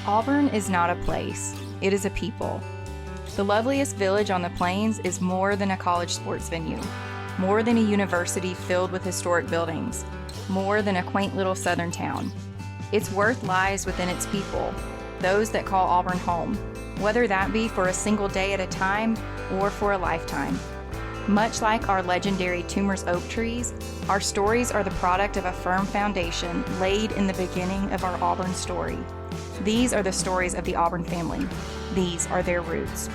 Auburn is not a place, it is a people. The loveliest village on the plains is more than a college sports venue, more than a university filled with historic buildings, more than a quaint little southern town. Its worth lies within its people, those that call Auburn home, whether that be for a single day at a time or for a lifetime. Much like our legendary Toomer's oak trees, our stories are the product of a firm foundation laid in the beginning of our Auburn story. These are the stories of the Auburn family. These are their roots.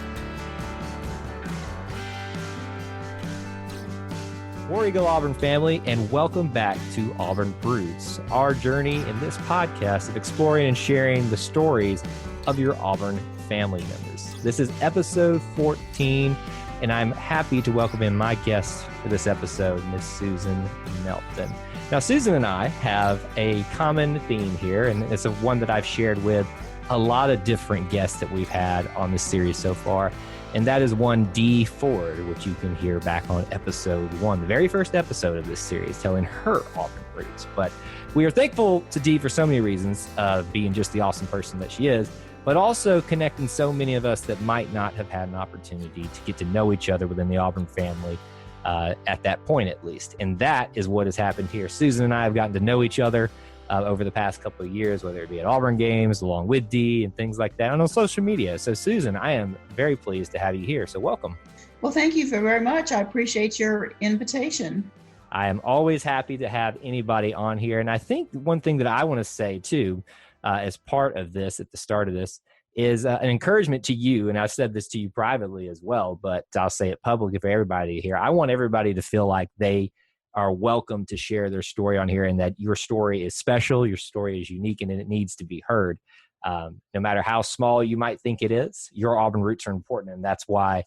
War Eagle Auburn family, and welcome back to Auburn Roots, our journey in this podcast of exploring and sharing the stories of your Auburn family members. This is episode 14, and I'm happy to welcome in my guest for this episode, Miss Susan Melton. Now, Susan and I have a common theme here, and it's one that I've shared with a lot of different guests that we've had on this series so far, and that is one Dee Ford, which you can hear back on episode 1, the very first episode of this series, telling her Auburn roots. But we are thankful to Dee for so many reasons, being just the awesome person that she is, but also connecting so many of us that might not have had an opportunity to get to know each other within the Auburn family at that point, at least. And that is what has happened here. Susan and I have gotten to know each other over the past couple of years, whether it be at Auburn games, along with Dee and things like that, and on social media. So, Susan, I am very pleased to have you here. So welcome. Well, thank you very much. I appreciate your invitation. I am always happy to have anybody on here. And I think one thing that I want to say, too, as part of this, at the start of this, is an encouragement to you. And I've said this to you privately as well, but I'll say it publicly for everybody here. I want everybody to feel like they are welcome to share their story on here, and that your story is special, your story is unique, and it needs to be heard. No matter how small you might think it is, your Auburn roots are important, and that's why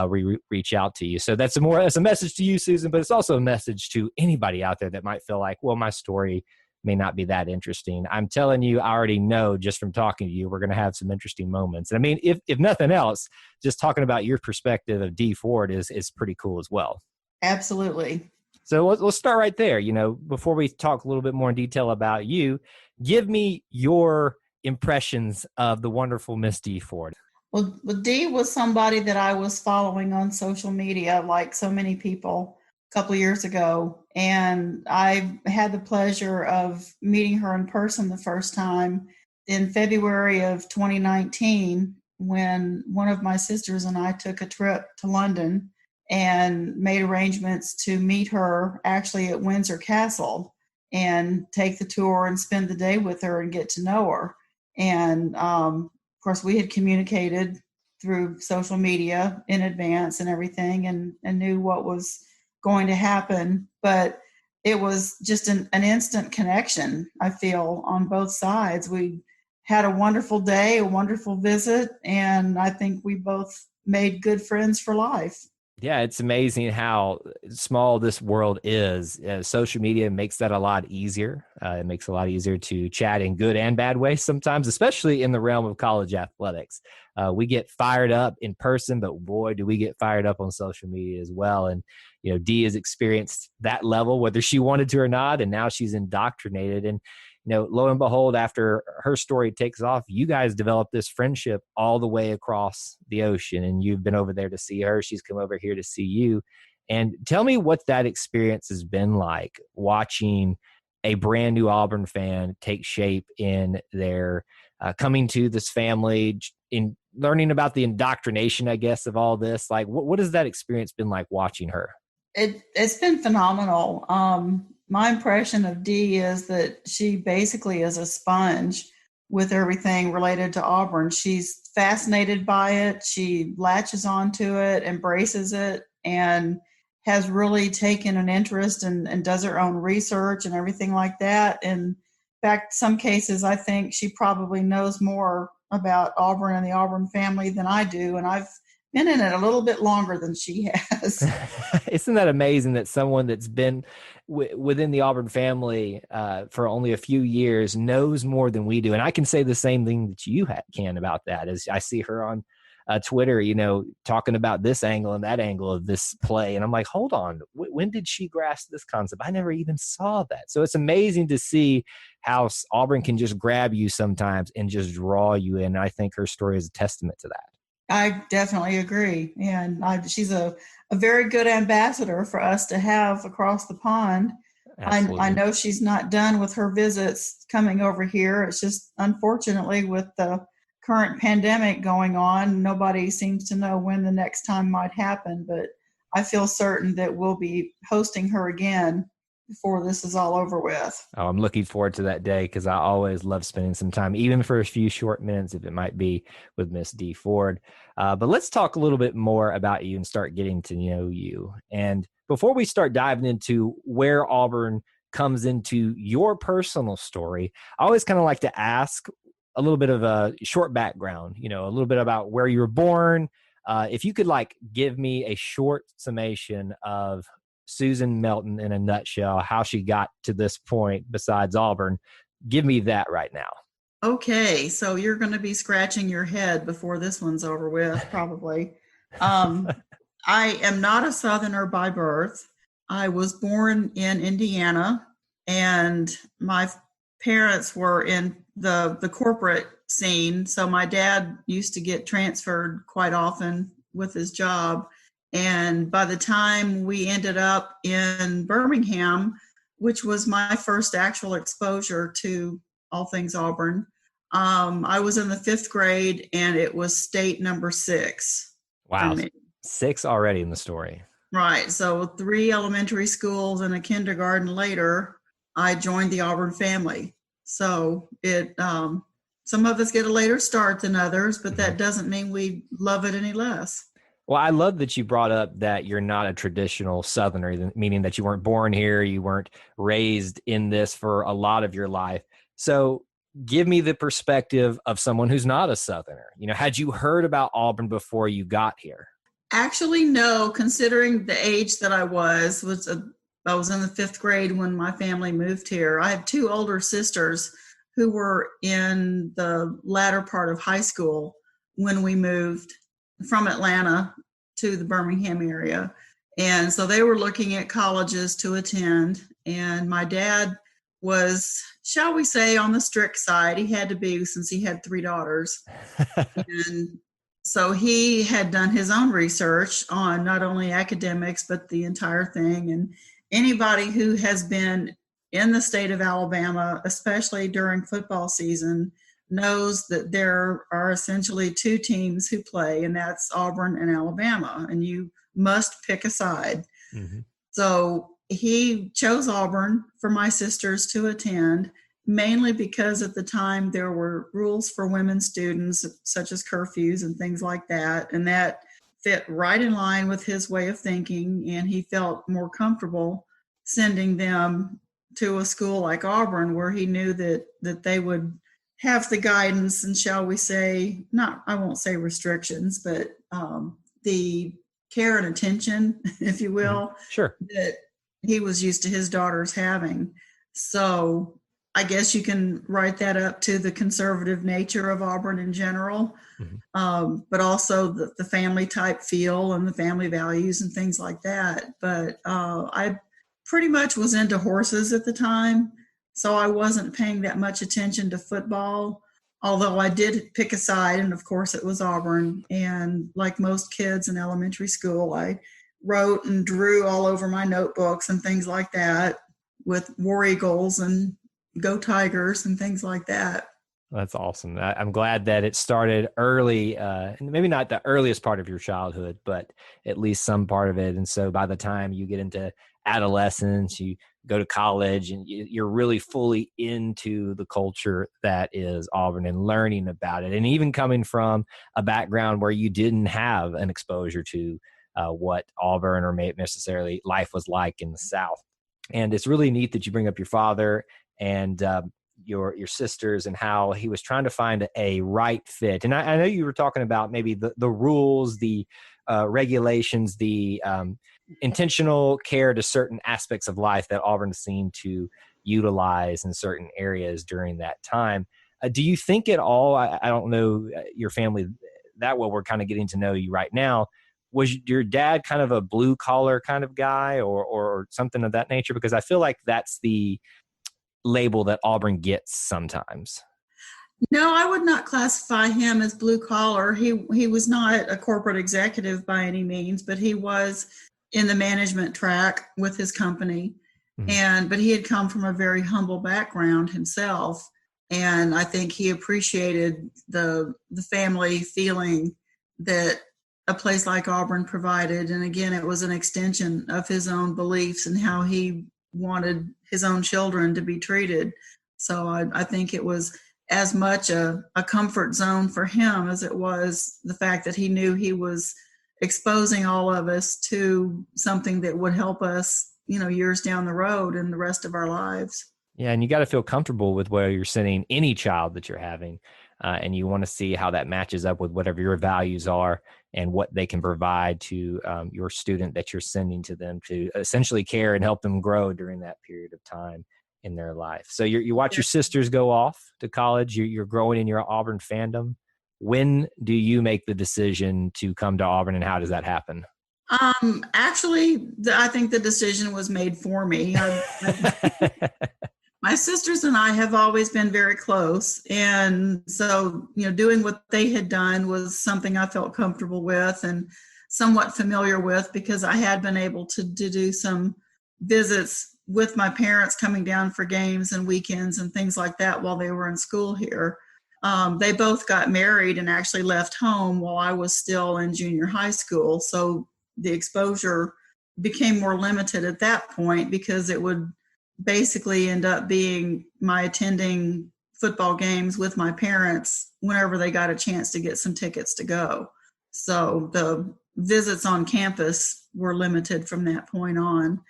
we reach out to you. So that's a message to you, Susan, but it's also a message to anybody out there that might feel like, well, my story may not be that interesting. I'm telling you, I already know just from talking to you, we're going to have some interesting moments. And I mean, if nothing else, just talking about your perspective of Dee Ford is pretty cool as well. Absolutely. So let's start right there. You know, before we talk a little bit more in detail about you, give me your impressions of the wonderful Miss Dee Ford. Well, Dee was somebody that I was following on social media, like so many people, a couple of years ago. And I had the pleasure of meeting her in person the first time in February of 2019, when one of my sisters and I took a trip to London and made arrangements to meet her actually at Windsor Castle and take the tour and spend the day with her and get to know her. And of course, we had communicated through social media in advance and everything, and knew what was going to happen. But it was just an instant connection, I feel, on both sides. We had a wonderful day, a wonderful visit, and I think we both made good friends for life. Yeah, it's amazing how small this world is. Social media makes that a lot easier. It makes it a lot easier to chat in good and bad ways sometimes, especially in the realm of college athletics. We get fired up in person, but boy, do we get fired up on social media as well. And, you know, Dee has experienced that level, whether she wanted to or not, and now she's indoctrinated. And, you know, lo and behold, after her story takes off, you guys develop this friendship all the way across the ocean, and you've been over there to see her. She's come over here to see you. And tell me what that experience has been like, watching a brand new Auburn fan take shape in their coming to this family, in learning about the indoctrination, I guess, of all this. Like, what has that experience been like watching her? It's been phenomenal. My impression of Dee is that she basically is a sponge with everything related to Auburn. She's fascinated by it. She latches onto it, embraces it, and has really taken an interest and does her own research and everything like that. And in fact, some cases, I think she probably knows more about Auburn and the Auburn family than I do. And I've been in it a little bit longer than she has. Isn't that amazing that someone that's been within the Auburn family for only a few years knows more than we do? And I can say the same thing that you can about that. As I see her on Twitter, talking about this angle and that angle of this play. And I'm like, hold on, when did she grasp this concept? I never even saw that. So it's amazing to see how Auburn can just grab you sometimes and just draw you in. I think her story is a testament to that. I definitely agree. And she's a very good ambassador for us to have across the pond. I know she's not done with her visits coming over here. It's just, unfortunately, with the current pandemic going on, nobody seems to know when the next time might happen. But I feel certain that we'll be hosting her again before this is all over with. Oh, I'm looking forward to that day because I always love spending some time, even for a few short minutes, if it might be with Miss D. Ford. But let's talk a little bit more about you and start getting to know you. And before we start diving into where Auburn comes into your personal story, I always kind of like to ask a little bit of a short background, a little bit about where you were born. If you could give me a short summation of Susan Melton in a nutshell, how she got to this point besides Auburn, give me that right now. Okay, so you're going to be scratching your head before this one's over with, probably. I am not a Southerner by birth. I was born in Indiana, and my parents were in the corporate scene. So my dad used to get transferred quite often with his job. And by the time we ended up in Birmingham, which was my first actual exposure to all things Auburn, I was in the 5th grade, and it was state number 6. Wow. 6 already in the story. Right. So 3 elementary schools and a kindergarten later, I joined the Auburn family. So some of us get a later start than others, but that doesn't mean we love it any less. Well, I love that you brought up that you're not a traditional Southerner, meaning that you weren't born here, you weren't raised in this for a lot of your life. So give me the perspective of someone who's not a Southerner. Had you heard about Auburn before you got here? Actually, no, considering the age that I was I was in the 5th grade when my family moved here. I have 2 older sisters who were in the latter part of high school when we moved from Atlanta to the Birmingham area. And so they were looking at colleges to attend. And my dad was, shall we say, on the strict side. He had to be, since he had 3 daughters. And so he had done his own research on not only academics, but the entire thing. And anybody who has been in the state of Alabama, especially during football season, knows that there are essentially 2 teams who play, and that's Auburn and Alabama, and you must pick a side. Mm-hmm. So he chose Auburn for my sisters to attend, mainly because at the time there were rules for women students, such as curfews and things like that, and that fit right in line with his way of thinking, and he felt more comfortable sending them to a school like Auburn, where he knew that they would have the guidance and, shall we say, I won't say restrictions, but the care and attention, if you will, sure, that he was used to his daughters having. So I guess you can write that up to the conservative nature of Auburn in general, but also the family type feel and the family values and things like that. But I pretty much was into horses at the time, so I wasn't paying that much attention to football, although I did pick a side, and of course it was Auburn. And like most kids in elementary school, I wrote and drew all over my notebooks and things like that with War Eagles and Go Tigers and things like that. That's awesome. I'm glad that it started early, maybe not the earliest part of your childhood, but at least some part of it. And so by the time you get into adolescence, you go to college, and you're really fully into the culture that is Auburn and learning about it. And even coming from a background where you didn't have an exposure to what Auburn or maybe necessarily life was like in the South. And it's really neat that you bring up your father and your sisters and how he was trying to find a right fit. And I know you were talking about maybe the rules, the regulations, the intentional care to certain aspects of life that Auburn seemed to utilize in certain areas during that time. Do you think at all, I don't know your family that way we're kind of getting to know you right now. Was your dad kind of a blue collar kind of guy or something of that nature? Because I feel like that's the label that Auburn gets sometimes. No, I would not classify him as blue collar. He was not a corporate executive by any means, but he was in the management track with his company. But he had come from a very humble background himself. And I think he appreciated the family feeling that a place like Auburn provided. And again, it was an extension of his own beliefs and how he wanted his own children to be treated. So I think it was as much a comfort zone for him as it was the fact that he knew he was exposing all of us to something that would help us, years down the road and the rest of our lives. Yeah. And you got to feel comfortable with where you're sending any child that you're having. And you want to see how that matches up with whatever your values are and what they can provide to your student that you're sending to them to essentially care and help them grow during that period of time in their life. So you watch your sisters go off to college. You're growing in your Auburn fandom. When do you make the decision to come to Auburn, and how does that happen? Actually, I think the decision was made for me. My sisters and I have always been very close. And so, doing what they had done was something I felt comfortable with and somewhat familiar with, because I had been able to do some visits with my parents coming down for games and weekends and things like that while they were in school here. They both got married and actually left home while I was still in junior high school. So the exposure became more limited at that point, because it would basically end up being my attending football games with my parents whenever they got a chance to get some tickets to go. So the visits on campus were limited from that point on.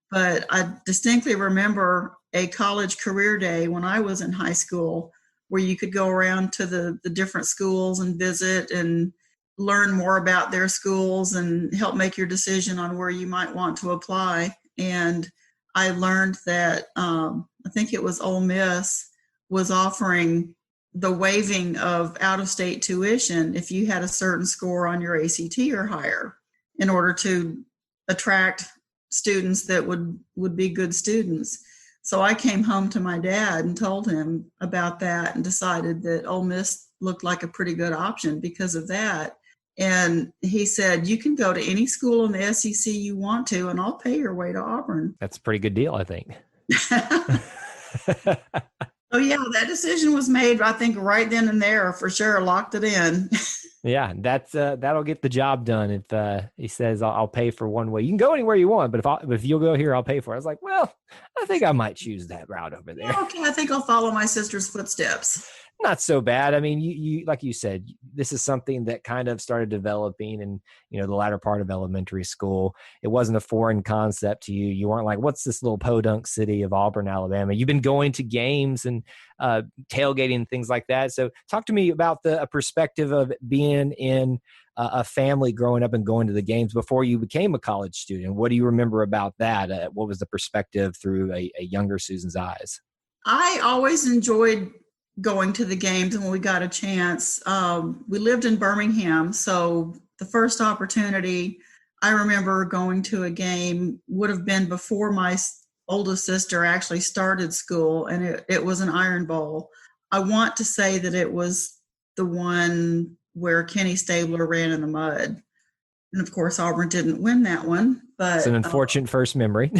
But I distinctly remember a college career day when I was in high school where you could go around to the different schools and visit and learn more about their schools and help make your decision on where you might want to apply. And I learned that I think it was Ole Miss was offering the waiving of out-of-state tuition if you had a certain score on your ACT or higher, in order to attract students that would be good students. So I came home to my dad and told him about that and decided that Ole Miss looked like a pretty good option because of that. And he said, you can go to any school in the SEC you want to, and I'll pay your way to Auburn. That's a pretty good deal, I think. Oh, yeah, that decision was made, I think, right then and there, for sure. Locked it in. Yeah, that'll get the job done. If he says, I'll pay for one way. You can go anywhere you want, but if you'll go here, I'll pay for it. I was like, well, I think I might choose that route over there. Okay, I think I'll follow my sister's footsteps. Not so bad. I mean, you like you said, this is something that kind of started developing in, the latter part of elementary school. It wasn't a foreign concept to you. You weren't like, what's this little podunk city of Auburn, Alabama? You've been going to games and tailgating and things like that. So talk to me about a perspective of being in a family growing up and going to the games before you became a college student. What do you remember about that? What was the perspective through a younger Susan's eyes? I always enjoyed going to the games, and when we got a chance, we lived in Birmingham. So the first opportunity I remember going to a game would have been before my oldest sister actually started school, and it was an Iron Bowl. I want to say that it was the one where Kenny Stabler ran in the mud. And of course, Auburn didn't win that one. But it's an unfortunate first memory.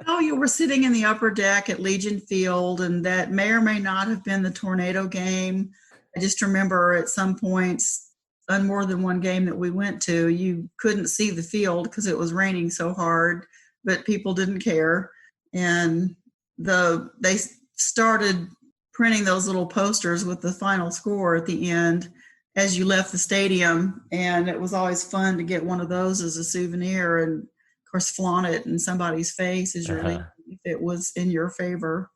Oh, you were sitting in the upper deck at Legion Field, and that may or may not have been the tornado game. I just remember at some points, on more than one game that we went to, you couldn't see the field because it was raining so hard, but people didn't care. And they started printing those little posters with the final score at the end as you left the stadium, and it was always fun to get one of those as a souvenir and, of course, flaunt it in somebody's face as you're leaving if it was in your favor.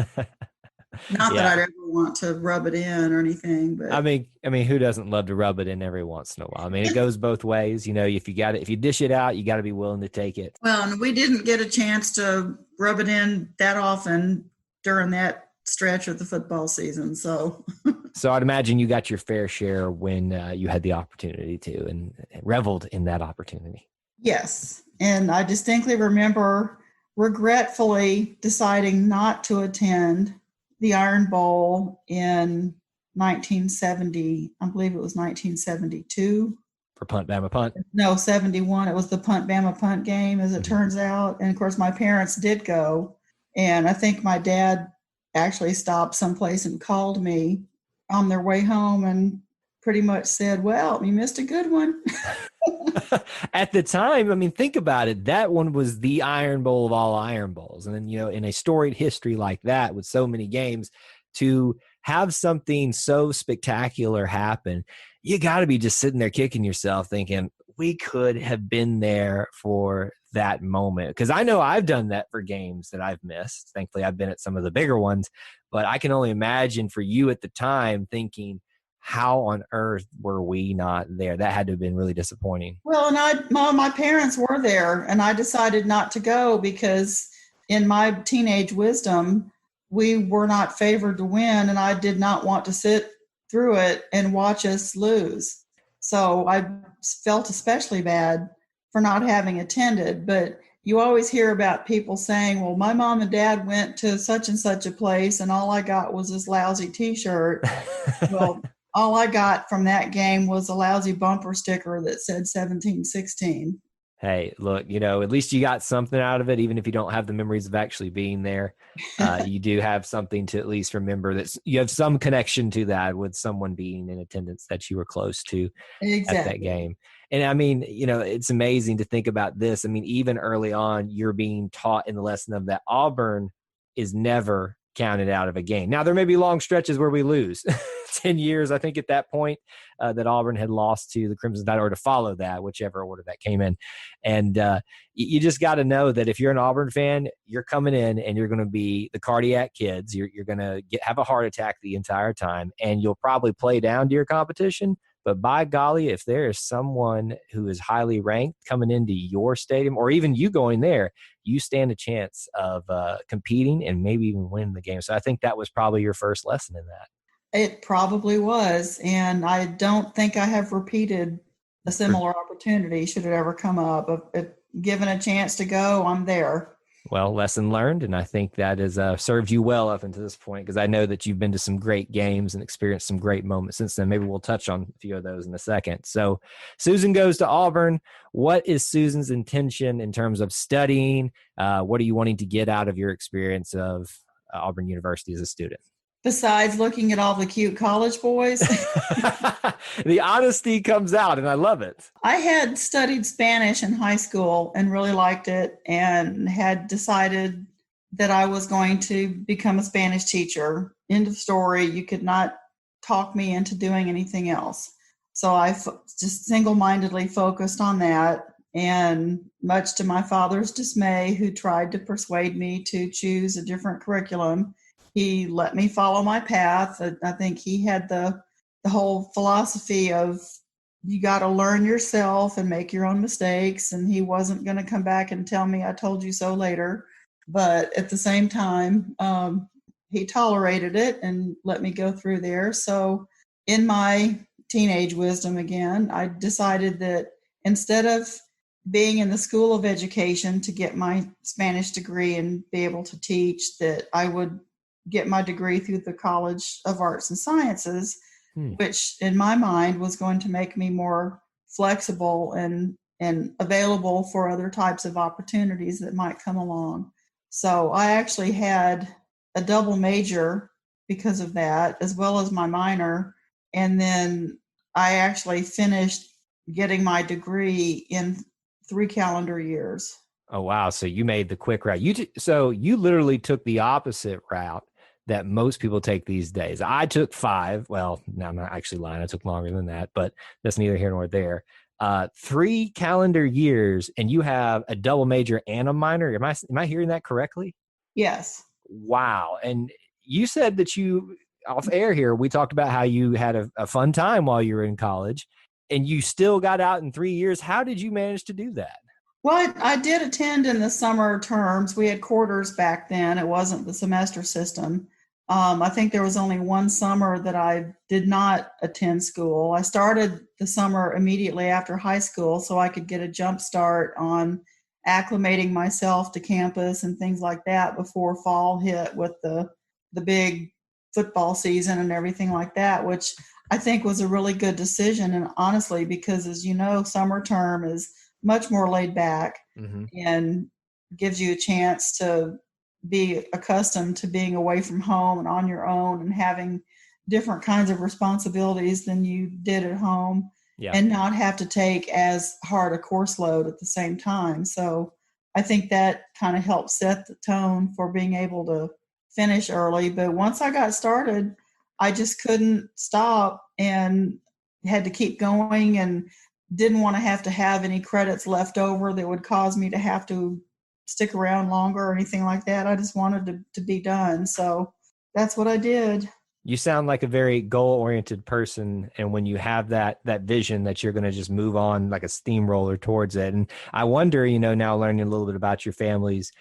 Not that I'd ever want to rub it in or anything, but I mean, who doesn't love to rub it in every once in a while? I mean, it goes both ways. If you dish it out, you got to be willing to take it. Well, and we didn't get a chance to rub it in that often during that stretch of the football season. So I'd imagine you got your fair share when you had the opportunity to and reveled in that opportunity. yes. And I distinctly remember regretfully deciding not to attend the Iron Bowl in 1970. I believe it was 1972. For Punt Bama Punt? No, 71. It was the Punt Bama Punt game, as it turns out. And of course, my parents did go. And I think my dad actually stopped someplace and called me on their way home and pretty much said, well, you missed a good one. At the time, I mean, think about it. That one was the Iron Bowl of all Iron Bowls. And then, in a storied history like that with so many games, to have something so spectacular happen, you got to be just sitting there kicking yourself thinking, we could have been there for that moment. Because I know I've done that for games that I've missed. Thankfully, I've been at some of the bigger ones. But I can only imagine for you at the time thinking, how on earth were we not there? That had to have been really disappointing. Well, and my parents were there, and I decided not to go because in my teenage wisdom, we were not favored to win, and I did not want to sit through it and watch us lose. So I felt especially bad for not having attended. But you always hear about people saying, well, my mom and dad went to such and such a place, and all I got was this lousy T-shirt. Well, all I got from that game was a lousy bumper sticker that said 17-16. Hey, look, at least you got something out of it, even if you don't have the memories of actually being there. You do have something to at least remember that you have some connection to that with someone being in attendance that you were close to Exactly. at that game. And I mean, it's amazing to think about this. I mean, even early on, you're being taught in the lesson of that Auburn is never counted out of a game. Now, there may be long stretches where we lose. 10 years, I think, at that point that Auburn had lost to the Crimson Tide, or to follow that, whichever order that came in. And you just got to know that if you're an Auburn fan, you're coming in and you're going to be the cardiac kids. You're going to have a heart attack the entire time, and you'll probably play down to your competition. But by golly, if there is someone who is highly ranked coming into your stadium, or even you going there, you stand a chance of competing and maybe even winning the game. So I think that was probably your first lesson in that. It probably was. And I don't think I have repeated a similar opportunity should it ever come up. If given a chance to go, I'm there. Well, lesson learned. And I think that has served you well up until this point, because I know that you've been to some great games and experienced some great moments since then. Maybe we'll touch on a few of those in a second. So Susan goes to Auburn. What is Susan's intention in terms of studying? What are you wanting to get out of your experience of Auburn University as a student? Besides looking at all the cute college boys. The honesty comes out, and I love it. I had studied Spanish in high school and really liked it, and had decided that I was going to become a Spanish teacher. End of story. You could not talk me into doing anything else. So I just single-mindedly focused on that. And much to my father's dismay, who tried to persuade me to choose a different curriculum, he let me follow my path. I think he had the whole philosophy of you got to learn yourself and make your own mistakes. And he wasn't going to come back and tell me I told you so later. But at the same time, he tolerated it and let me go through there. So in my teenage wisdom again, I decided that instead of being in the School of Education to get my Spanish degree and be able to teach, that I would get my degree through the College of Arts and Sciences, which in my mind was going to make me more flexible and available for other types of opportunities that might come along. So I actually had a double major because of that, as well as my minor. And then I actually finished getting my degree in 3 calendar years. Oh, wow. So you made the quick route. So you literally took the opposite route that most people take these days. I took 5. Well, no, I'm not actually lying. I took longer than that, but that's neither here nor there. 3 calendar years, and you have a double major and a minor. Am I hearing that correctly? Yes. Wow. And you said that you, off air here, we talked about how you had a fun time while you were in college, and you still got out in 3 years. How did you manage to do that? Well, I did attend in the summer terms. We had quarters back then. It wasn't the semester system. I think there was only one summer that I did not attend school. I started the summer immediately after high school so I could get a jump start on acclimating myself to campus and things like that before fall hit with the big football season and everything like that, which I think was a really good decision. And honestly, because as you know, summer term is much more laid back Mm-hmm. and gives you a chance to be accustomed to being away from home and on your own and having different kinds of responsibilities than you did at home, Yeah. and not have to take as hard a course load at the same time. So I think that kind of helped set the tone for being able to finish early. But once I got started, I just couldn't stop and had to keep going, and didn't want to have any credits left over that would cause me to have to stick around longer or anything like that. I just wanted to be done. So that's what I did. You sound like a very goal-oriented person, and when you have that vision that you're going to just move on like a steamroller towards it. And I wonder, now learning a little bit about your family's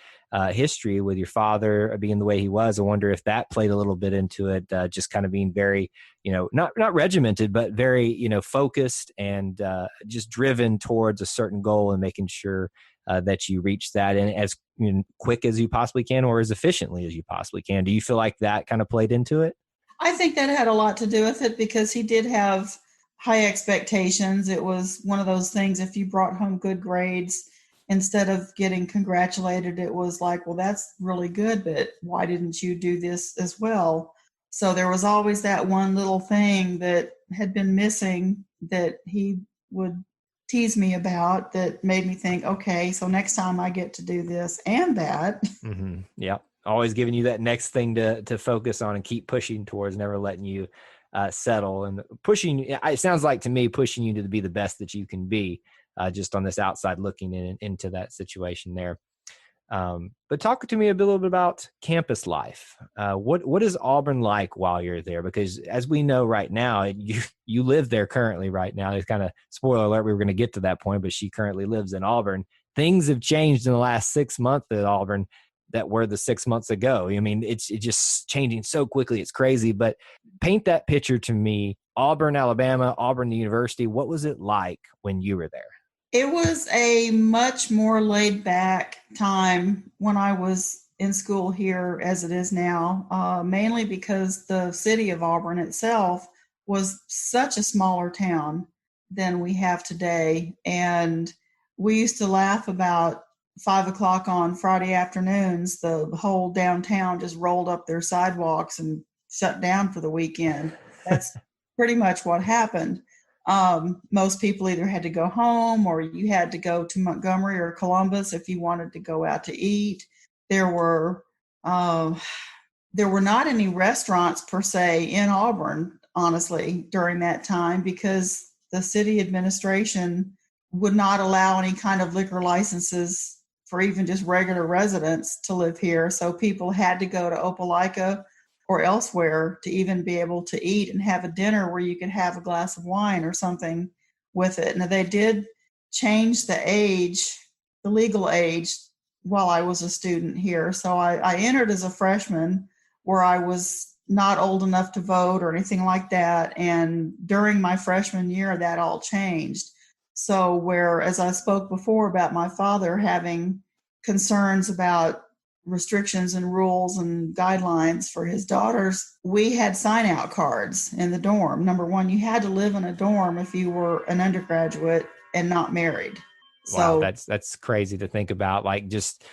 history with your father being the way he was, I wonder if that played a little bit into it, just kind of being very, not regimented, but very, focused and just driven towards a certain goal and making sure that you reach that and as quick as you possibly can or as efficiently as you possibly can. Do you feel like that kind of played into it? I think that had a lot to do with it because he did have high expectations. It was one of those things, if you brought home good grades, instead of getting congratulated, it was like, well, that's really good, but why didn't you do this as well? So there was always that one little thing that had been missing that he would tease me about that made me think, okay, so next time I get to do this and that. Mm-hmm. Yeah. Always giving you that next thing to focus on and keep pushing towards, never letting you settle and pushing. It sounds like to me, pushing you to be the best that you can be, just on this outside looking into that situation there. But talk to me a little bit about campus life. What is Auburn like while you're there? Because as we know right now, you live there currently right now. It's kind of spoiler alert. We were going to get to that point, but she currently lives in Auburn. Things have changed in the last 6 months at Auburn that were the 6 months ago. I mean, it's just changing so quickly. It's crazy, but paint that picture to me. Auburn, Alabama, Auburn University. What was it like when you were there? It was a much more laid back time when I was in school here as it is now, mainly because the city of Auburn itself was such a smaller town than we have today. And we used to laugh about 5 o'clock on Friday afternoons, the whole downtown just rolled up their sidewalks and shut down for the weekend. That's pretty much what happened. Most people either had to go home or you had to go to Montgomery or Columbus if you wanted to go out to eat. There were uh, there were not any restaurants per se in Auburn, honestly, during that time because the city administration would not allow any kind of liquor licenses for even just regular residents to live here. So people had to go to Opelika or elsewhere to even be able to eat and have a dinner where you could have a glass of wine or something with it. Now, they did change the age, the legal age, while I was a student here. So I entered as a freshman where I was not old enough to vote or anything like that. And during my freshman year, that all changed. So, where, as I spoke before about my father having concerns about restrictions and rules and guidelines for his daughters, we had sign out cards in the dorm. Number one, you had to live in a dorm if you were an undergraduate and not married. Wow, So that's crazy to think about. Like just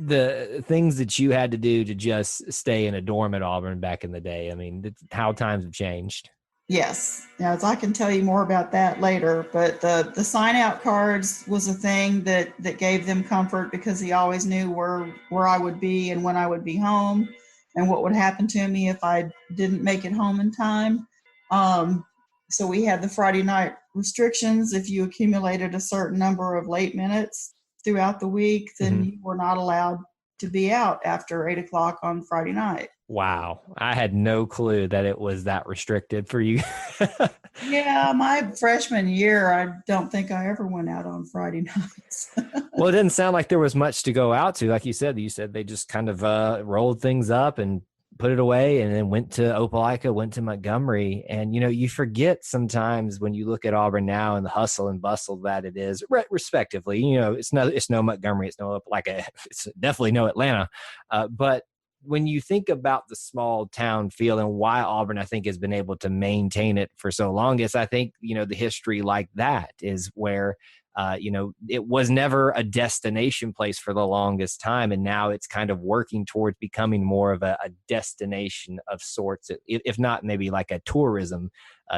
the things that you had to do to just stay in a dorm at Auburn back in the day. I mean, how times have changed. yes, yes, I can tell you more about that later. But the sign out cards was a thing that gave them comfort because he always knew where I would be and when I would be home and what would happen to me if I didn't make it home in time. Um, so we had the Friday night restrictions. If you accumulated a certain number of late minutes throughout the week, then Mhm. you were not allowed to be out after 8 o'clock on Friday night. Wow. I had no clue that it was that restricted for you. Yeah, my freshman year, I don't think I ever went out on Friday nights. Well, it didn't sound like there was much to go out to. Like you said they just kind of rolled things up and put it away, and then went to Opelika, went to Montgomery. And, you forget sometimes when you look at Auburn now and the hustle and bustle that it is, respectively. It's no Montgomery, it's no Opelika, it's definitely no Atlanta. But when you think about the small town feel and why Auburn, I think, has been able to maintain it for so long, is I think, the history like that is where, it was never a destination place for the longest time. And now it's kind of working towards becoming more of a destination of sorts, if not maybe like a tourism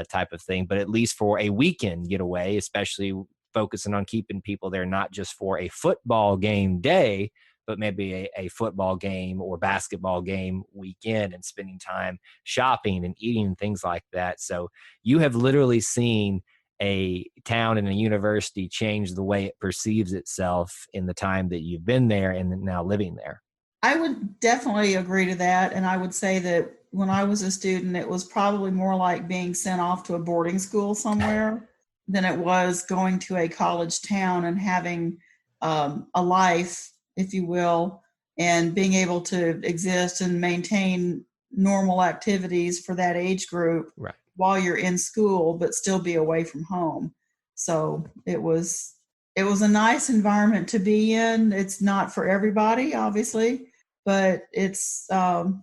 type of thing, but at least for a weekend getaway, especially focusing on keeping people there, not just for a football game day, but maybe a football game or basketball game weekend, and spending time shopping and eating and things like that. So you have literally seen a town and a university change the way it perceives itself in the time that you've been there and now living there. I would definitely agree to that. And I would say that when I was a student, it was probably more like being sent off to a boarding school somewhere than it was going to a college town and having a life, if you will, and being able to exist and maintain normal activities for that age group. Right. While you're in school, but still be away from home. So it was a nice environment to be in. It's not for everybody, obviously, but it's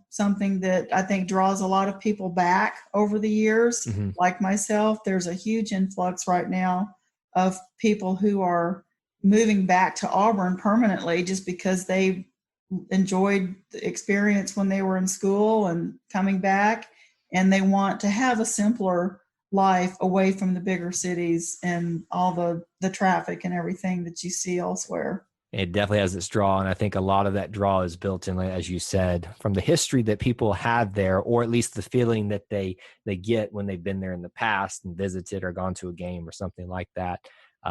something that I think draws a lot of people back over the years. Mm-hmm. Like myself, there's a huge influx right now of people who are moving back to Auburn permanently just because they enjoyed the experience when they were in school and coming back. And they want to have a simpler life away from the bigger cities and all the traffic and everything that you see elsewhere. It definitely has its draw. And I think a lot of that draw is built in, as you said, from the history that people have there, or at least the feeling that they get when they've been there in the past and visited or gone to a game or something like that.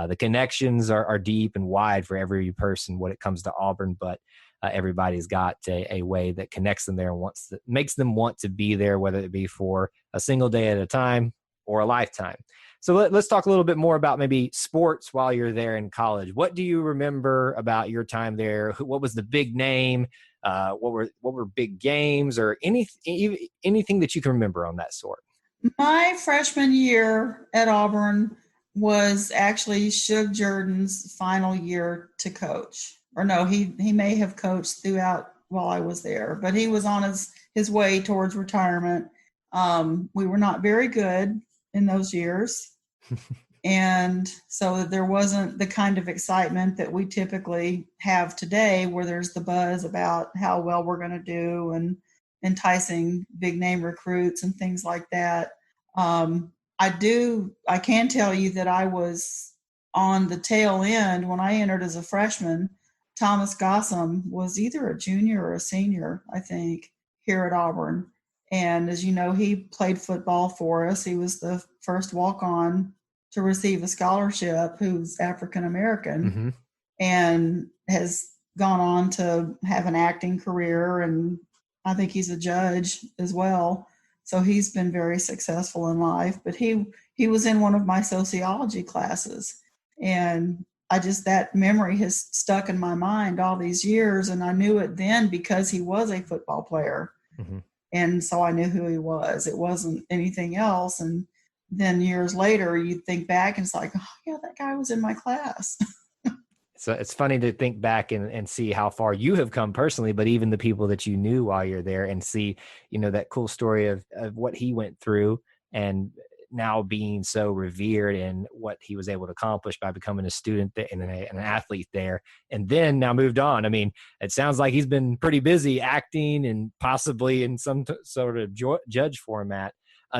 The connections are deep and wide for every person when it comes to Auburn, but everybody's got a way that connects them there and makes them want to be there, whether it be for a single day at a time or a lifetime. So let's talk a little bit more about maybe sports while you're there in college. What do you remember about your time there? What was the big name? What were big games, or anything that you can remember on that sort? My freshman year at Auburn was actually Shug Jordan's final year to coach. Or no, he may have coached throughout while I was there, but he was on his way towards retirement. We were not very good in those years. And so there wasn't the kind of excitement that we typically have today, where there's the buzz about how well we're going to do and enticing big name recruits and things like that. I can tell you that I was on the tail end when I entered as a freshman. Thomas Gossam was either a junior or a senior, I think, here at Auburn. And as you know, he played football for us. He was the first walk-on to receive a scholarship who's African-American, mm-hmm. and has gone on to have an acting career. And I think he's a judge as well. So he's been very successful in life. But he was in one of my sociology classes. And that memory has stuck in my mind all these years. And I knew it then because he was a football player. Mm-hmm. And so I knew who he was. It wasn't anything else. And then years later, you think back and it's like, oh, yeah, that guy was in my class. So it's funny to think back and see how far you have come personally, but even the people that you knew while you're there, and see, that cool story of what he went through, and now being so revered in what he was able to accomplish by becoming a student and an athlete there, and then now moved on. I mean, it sounds like he's been pretty busy acting and possibly in some sort of judge format.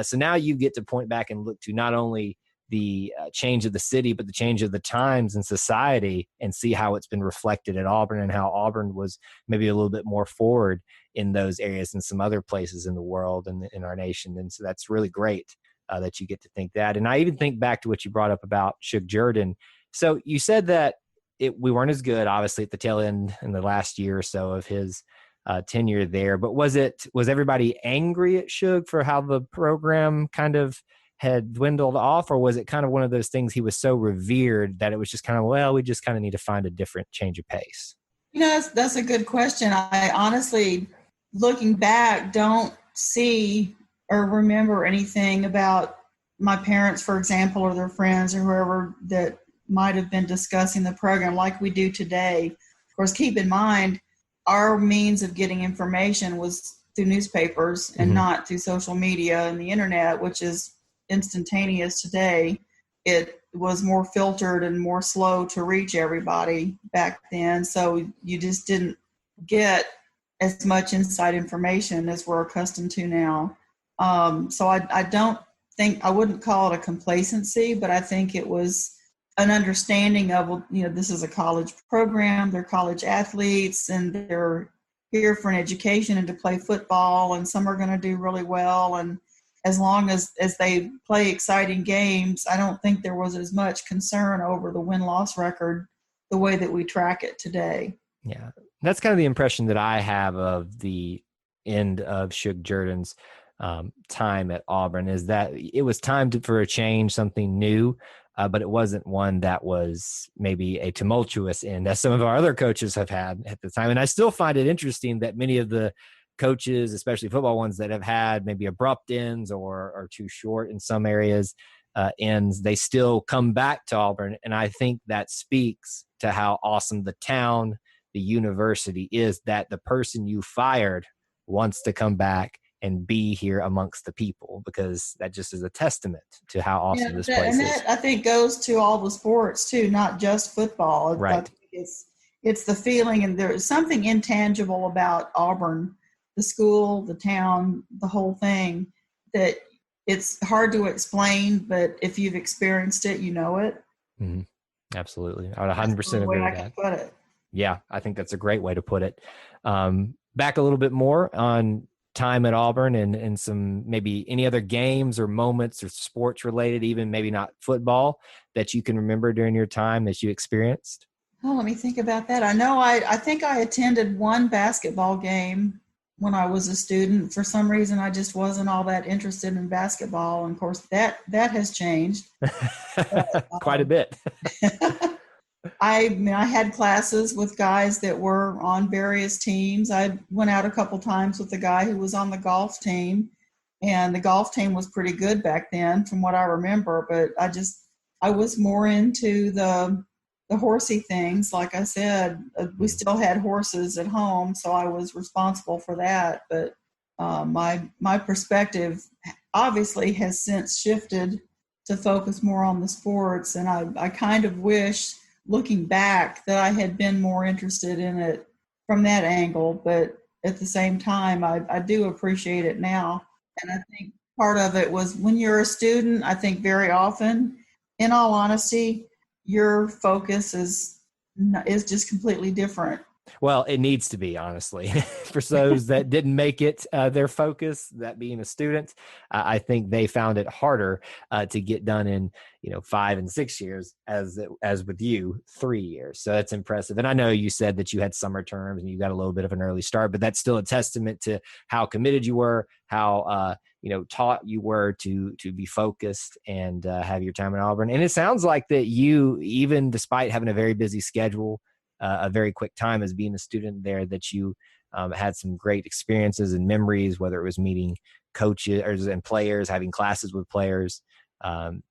So now you get to point back and look to not only the change of the city, but the change of the times and society, and see how it's been reflected at Auburn, and how Auburn was maybe a little bit more forward in those areas than some other places in the world and in our nation. And so that's really great that you get to think that. And I even think back to what you brought up about Shug Jordan. So you said that we weren't as good, obviously, at the tail end in the last year or so of his tenure there, but was everybody angry at Shug for how the program kind of had dwindled off, or was it kind of one of those things he was so revered that it was just kind of, well, we just kind of need to find a different change of pace? That's a good question. I honestly looking back, don't see or remember anything about my parents, for example, or their friends or whoever that might have been discussing the program like we do today. Of course, keep in mind, our means of getting information was through newspapers and not through social media and the internet, which is instantaneous today. It was more filtered and more slow to reach everybody back then. So you just didn't get as much inside information as we're accustomed to now. So I don't think, I wouldn't call it a complacency, but I think it was an understanding of, well, this is a college program, they're college athletes, and they're here for an education and to play football, and some are going to do really well. And as long as they play exciting games, I don't think there was as much concern over the win-loss record the way that we track it today. Yeah, that's kind of the impression that I have of the end of Shug Jordan's time at Auburn, is that it was time for a change, something new, but it wasn't one that was maybe a tumultuous end, as some of our other coaches have had at the time. And I still find it interesting that many of the coaches, especially football ones, that have had maybe abrupt ends or too short in some areas ends, they still come back to Auburn. And I think that speaks to how awesome the town, the university is, that the person you fired wants to come back and be here amongst the people, because that just is a testament to how awesome this place is. And that, I think, goes to all the sports too, not just football. Right. I think it's the feeling, and there's something intangible about Auburn, the school, the town, the whole thing, that it's hard to explain, but if you've experienced it, you know it. Mm-hmm. Absolutely. I would 100% agree with that. Put it. Yeah, I think that's a great way to put it. Back a little bit more on time at Auburn and some, maybe any other games or moments or sports related, even maybe not football, that you can remember during your time that you experienced? Oh, let me think about that. I know I think I attended one basketball game when I was a student. For some reason, I just wasn't all that interested in basketball. And of course, that has changed. Quite a bit. I had classes with guys that were on various teams. I went out a couple times with the guy who was on the golf team, and the golf team was pretty good back then from what I remember, but I was more into the horsey things. Like I said, we still had horses at home, so I was responsible for that. But my perspective obviously has since shifted to focus more on the sports, and I kind of wish, looking back, that I had been more interested in it from that angle. But at the same time, I do appreciate it now. And I think part of it was, when you're a student, I think very often, in all honesty, your focus is just completely different. Well, it needs to be, honestly, for those that didn't make it their focus, that being a student. I think they found it harder to get done in 5 and 6 years as with you 3 years. So that's impressive. And I know you said that you had summer terms and you got a little bit of an early start, but that's still a testament to how committed you were, how taught you were to be focused and have your time in Auburn. And it sounds like that you, even despite having a very busy schedule, a very quick time as being a student there, that you had some great experiences and memories, whether it was meeting coaches and players, having classes with players.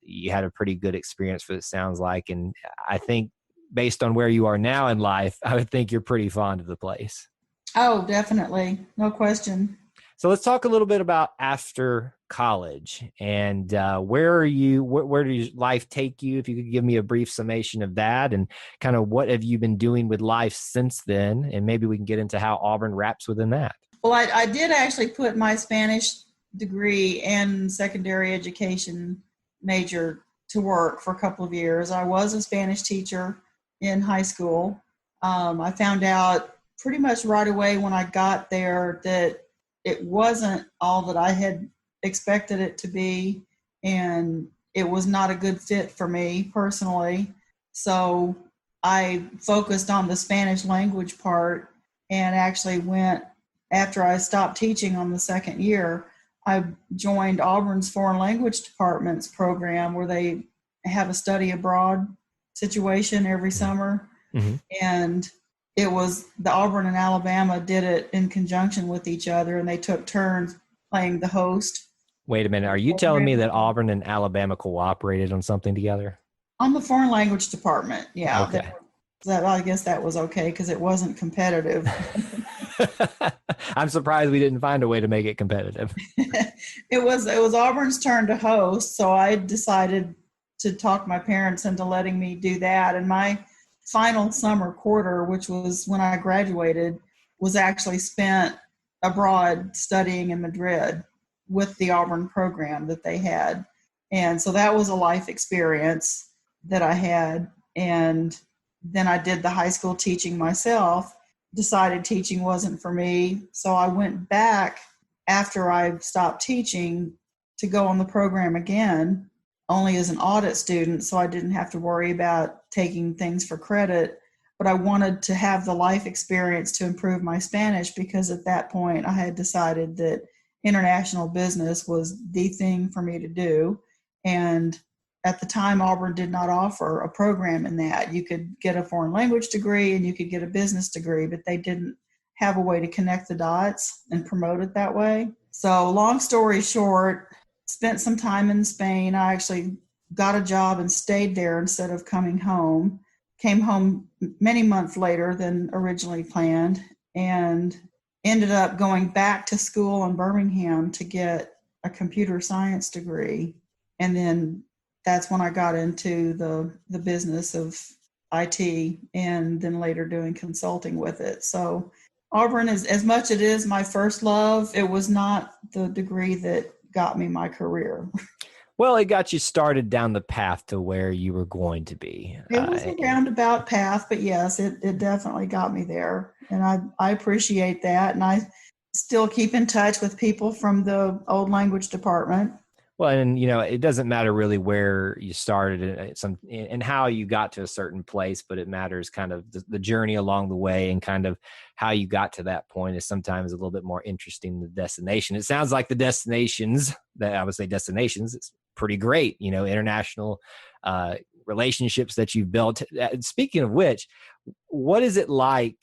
You had a pretty good experience, for it sounds like. And I think, based on where you are now in life, I would think you're pretty fond of the place. Oh, definitely. No question. So let's talk a little bit about after college, and where does life take you? If you could give me a brief summation of that, and kind of what have you been doing with life since then, and maybe we can get into how Auburn wraps within that. Well, I did actually put my Spanish degree and secondary education major to work for a couple of years. I was a Spanish teacher in high school. I found out pretty much right away when I got there that it wasn't all that I had expected it to be, and it was not a good fit for me personally. So I focused on the Spanish language part, and actually went, after I stopped teaching on the second year, I joined Auburn's Foreign Language Department's program, where they have a study abroad situation every summer. Mm-hmm. And it was the Auburn and Alabama did it in conjunction with each other, and they took turns playing the host. Wait a minute. Are you telling me that Auburn and Alabama cooperated on something together? On the foreign language department, yeah. Okay. I guess that was okay because it wasn't competitive. I'm surprised we didn't find a way to make it competitive. It was Auburn's turn to host, so I decided to talk my parents into letting me do that. And my final summer quarter, which was when I graduated, was actually spent abroad studying in Madrid with the Auburn program that they had. And so that was a life experience that I had. And then I did the high school teaching myself, decided teaching wasn't for me. So I went back after I stopped teaching to go on the program again, only as an audit student. So I didn't have to worry about taking things for credit. But I wanted to have the life experience to improve my Spanish because at that point I had decided that international business was the thing for me to do. And at the time, Auburn did not offer a program in that. You could get a foreign language degree and you could get a business degree, but they didn't have a way to connect the dots and promote it that way. So long story short, spent some time in Spain. I actually got a job and stayed there instead of coming home. Came home many months later than originally planned and ended up going back to school in Birmingham to get a computer science degree. And then that's when I got into the business of IT and then later doing consulting with it. So Auburn is, as much it is my first love, it was not the degree that got me my career. Well, it got you started down the path to where you were going to be. It was a roundabout path, but yes, it definitely got me there. And I appreciate that. And I still keep in touch with people from the old language department. Well, and it doesn't matter really where you started and how you got to a certain place, but it matters kind of the journey along the way and kind of how you got to that point is sometimes a little bit more interesting than the destination. It sounds like the destinations that I would say destinations, it's pretty great, international relationships that you've built. Speaking of which, what is it like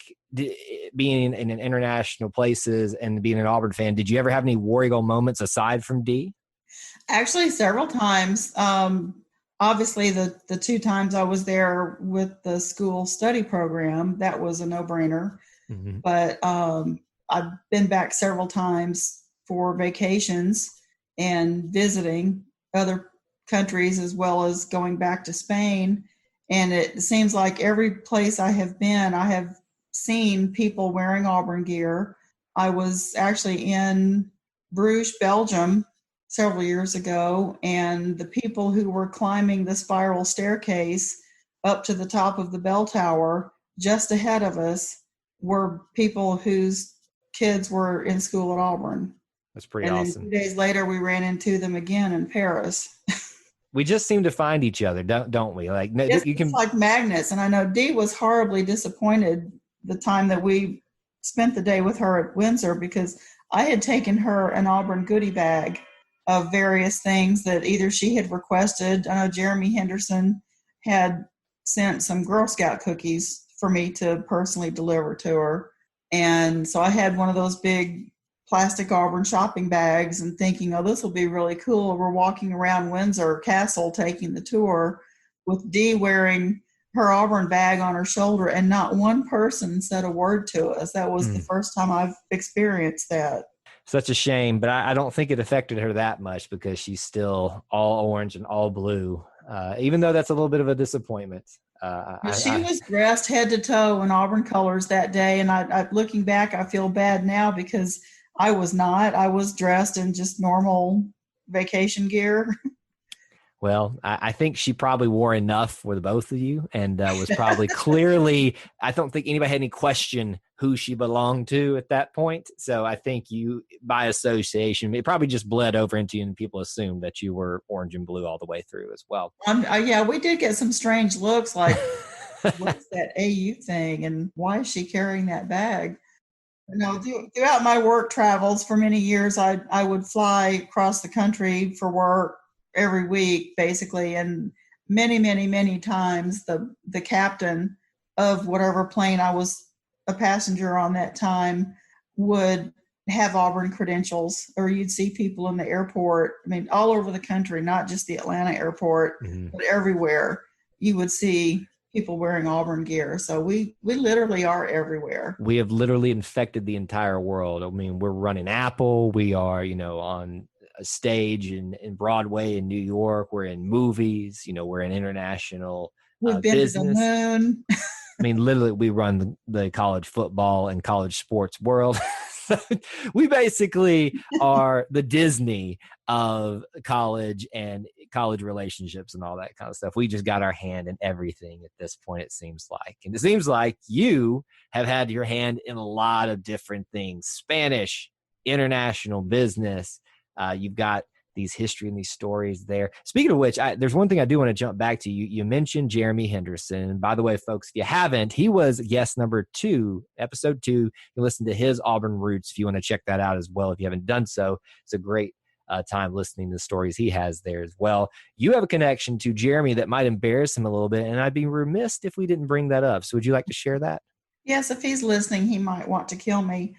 being in international places and being an Auburn fan? Did you ever have any War Eagle moments aside from D? Actually, several times. Obviously, the 2 times I was there with the school study program, that was a no-brainer. Mm-hmm. But I've been back several times for vacations and visiting other countries as well as going back to Spain. And it seems like every place I have been, I have seen people wearing Auburn gear. I was actually in Bruges, Belgium, several years ago, and the people who were climbing the spiral staircase up to the top of the bell tower just ahead of us were people whose kids were in school at Auburn. That's pretty awesome. awesome. And 2 days later, we ran into them again in Paris. We just seem to find each other, don't we? Like it's like magnets. And I know Dee was horribly disappointed the time that we spent the day with her at Windsor because I had taken her an Auburn goodie bag of various things that either she had requested. I know Jeremy Henderson had sent some Girl Scout cookies for me to personally deliver to her. And so I had one of those big plastic Auburn shopping bags and thinking, oh, this will be really cool. We're walking around Windsor Castle taking the tour with Dee wearing her Auburn bag on her shoulder and not one person said a word to us. That was the first time I've experienced that. Such a shame, but I don't think it affected her that much because she's still all orange and all blue, even though that's a little bit of a disappointment. She was dressed head to toe in Auburn colors that day, and I looking back, I feel bad now because I was not. I was dressed in just normal vacation gear. Well, I think she probably wore enough for the both of you and was probably clearly, I don't think anybody had any question who she belonged to at that point. So I think you, by association, it probably just bled over into you and people assumed that you were orange and blue all the way through as well. Yeah, we did get some strange looks like, what's that AU thing and why is she carrying that bag? Throughout my work travels for many years, I would fly across the country for work every week, basically, and many, many, many times the captain of whatever plane I was a passenger on that time would have Auburn credentials, or you'd see people in the airport. I mean, all over the country, not just the Atlanta airport, but everywhere you would see people wearing Auburn gear. So we literally are everywhere. We have literally infected the entire world. I mean, we're running Apple. We are, on a stage in Broadway in New York. We're in movies. We're in international We've been business. to the moon. I mean, literally, we run the college football and college sports world. We basically are the Disney of college and college relationships and all that kind of stuff. We just got our hand in everything at this point, it seems like. And it seems like you have had your hand in a lot of different things: Spanish, international business. You've got these history and these stories there. Speaking of which, there's one thing I do want to jump back to. You mentioned Jeremy Henderson. And by the way, folks, if you haven't, he was guest number 2, episode 2. You can listen to his Auburn Roots if you want to check that out as well. If you haven't done so, it's a great time listening to the stories he has there as well. You have a connection to Jeremy that might embarrass him a little bit, and I'd be remiss if we didn't bring that up. So would you like to share that? Yes, if he's listening, he might want to kill me.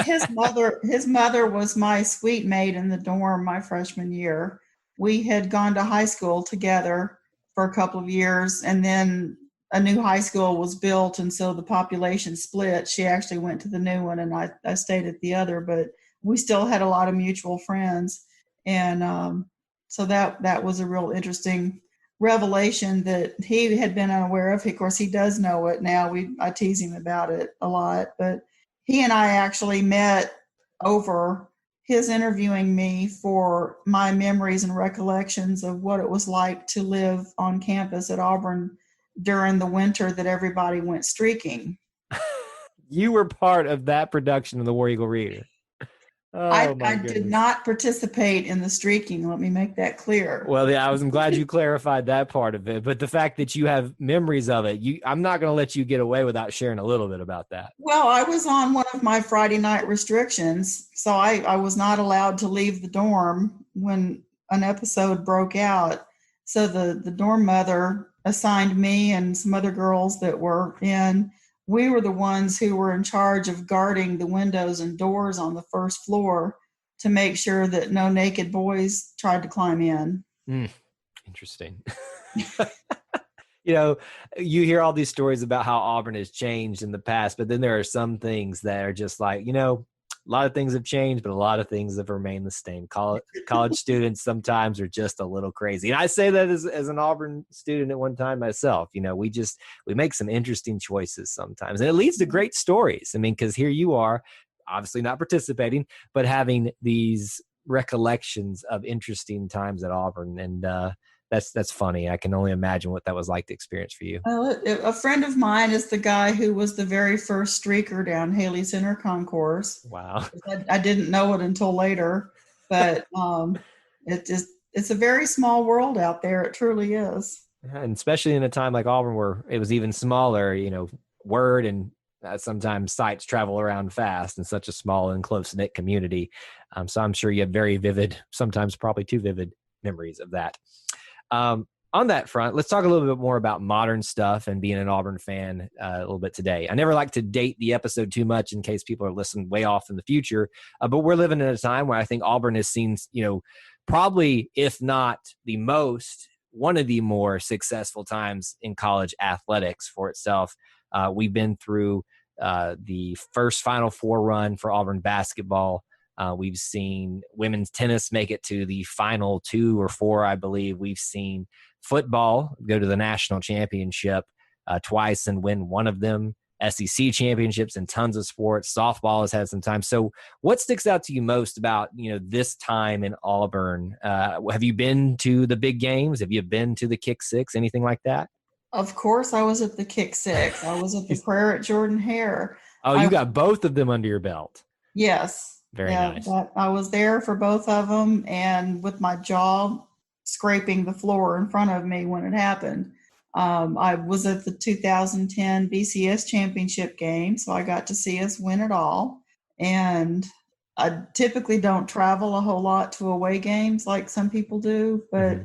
His mother was my suite mate in the dorm my freshman year. We had gone to high school together for a couple of years, and then a new high school was built, and so the population split. She actually went to the new one, and I stayed at the other, but we still had a lot of mutual friends. And so that was a real interesting revelation that he had been unaware of. Of course, he does know it now. I tease him about it a lot, but he and I actually met over his interviewing me for my memories and recollections of what it was like to live on campus at Auburn during the winter that everybody went streaking. You were part of that production of the War Eagle Reader. Oh, I did not participate in the streaking. Let me make that clear. Well, yeah, I'm glad you clarified that part of it. But the fact that you have memories of it, I'm not going to let you get away without sharing a little bit about that. Well, I was on one of my Friday night restrictions, so I was not allowed to leave the dorm when an episode broke out. So the dorm mother assigned me and some other girls that were in. We were the ones who were in charge of guarding the windows and doors on the first floor to make sure that no naked boys tried to climb in. Interesting. You hear all these stories about how Auburn has changed in the past, but then there are some things that are just like, a lot of things have changed, but a lot of things have remained the same. College students sometimes are just a little crazy. And I say that as an Auburn student at one time myself. We make some interesting choices sometimes, and it leads to great stories. I mean, because here you are, obviously not participating, but having these recollections of interesting times at Auburn. And that's funny. I can only imagine what that was like to experience for you. A friend of mine is the guy who was the very first streaker down Haley Center Concourse. Wow. I didn't know it until later, but it's a very small world out there. It truly is. And especially in a time like Auburn where it was even smaller, word and sometimes sites travel around fast in such a small and close-knit community. So I'm sure you have very vivid, sometimes probably too vivid memories of that. On that front, let's talk a little bit more about modern stuff and being an Auburn fan a little bit today. I never like to date the episode too much in case people are listening way off in the future, but we're living in a time where I think Auburn has seen, probably, if not the most, one of the more successful times in college athletics for itself. We've been through the first Final Four run for Auburn basketball. We've seen women's tennis make it to the final 2 or 4, I believe. We've seen football go to the national championship twice and win one of them, SEC championships and tons of sports. Softball has had some time. So what sticks out to you most about, this time in Auburn? Have you been to the big games? Have you been to the Kick Six, anything like that? Of course, I was at the Kick Six. I was at the prayer at Jordan-Hare. Oh, you got both of them under your belt. Yes. Very nice. I was there for both of them, and with my jaw scraping the floor in front of me when it happened. I was at the 2010 BCS championship game, so I got to see us win it all. And I typically don't travel a whole lot to away games like some people do, but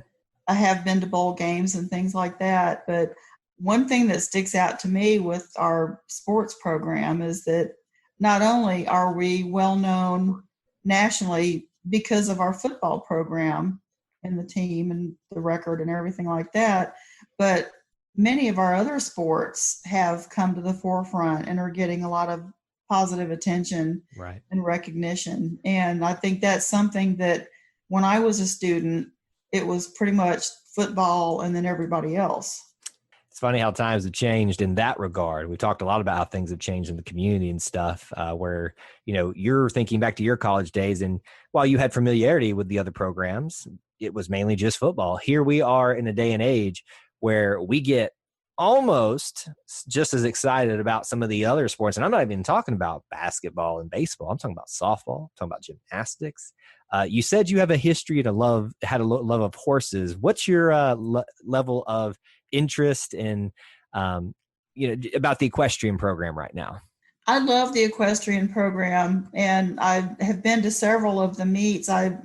I have been to bowl games and things like that. But one thing that sticks out to me with our sports program is that not only are we well known nationally because of our football program and the team and the record and everything like that, but many of our other sports have come to the forefront and are getting a lot of positive attention Right. and recognition. And I think that's something that when I was a student, it was pretty much football and then everybody else. It's funny how times have changed in that regard. We've talked a lot about how things have changed in the community and stuff, where, you're thinking back to your college days, and while you had familiarity with the other programs, it was mainly just football. Here we are in a day and age where we get almost just as excited about some of the other sports. And I'm not even talking about basketball and baseball. I'm talking about softball, I'm talking about gymnastics. You said you have a history and had a love of horses. What's your level of interest in, about the equestrian program right now? I love the equestrian program, and I have been to several of the meets. I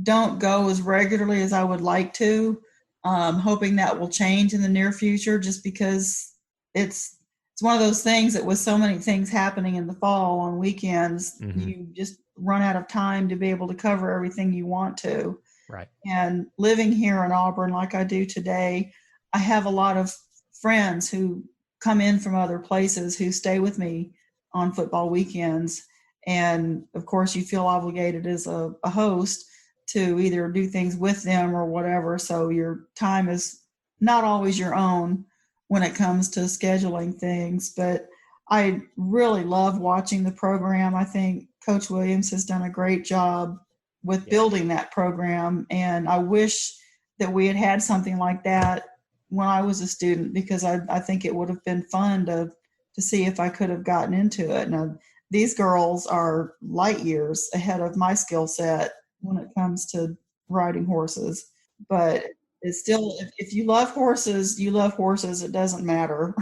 don't go as regularly as I would like to, hoping that will change in the near future, just because it's one of those things that with so many things happening in the fall on weekends, you just run out of time to be able to cover everything you want to. Right. And living here in Auburn like I do today, I have a lot of friends who come in from other places who stay with me on football weekends. And of course, you feel obligated as a host to either do things with them or whatever. So your time is not always your own when it comes to scheduling things. But I really love watching the program. I think Coach Williams has done a great job with building that program. And I wish that we had had something like that when I was a student, because I think it would have been fun to see if I could have gotten into it. Now, these girls are light years ahead of my skill set when it comes to riding horses. But it's still, if you love horses, you love horses. It doesn't matter.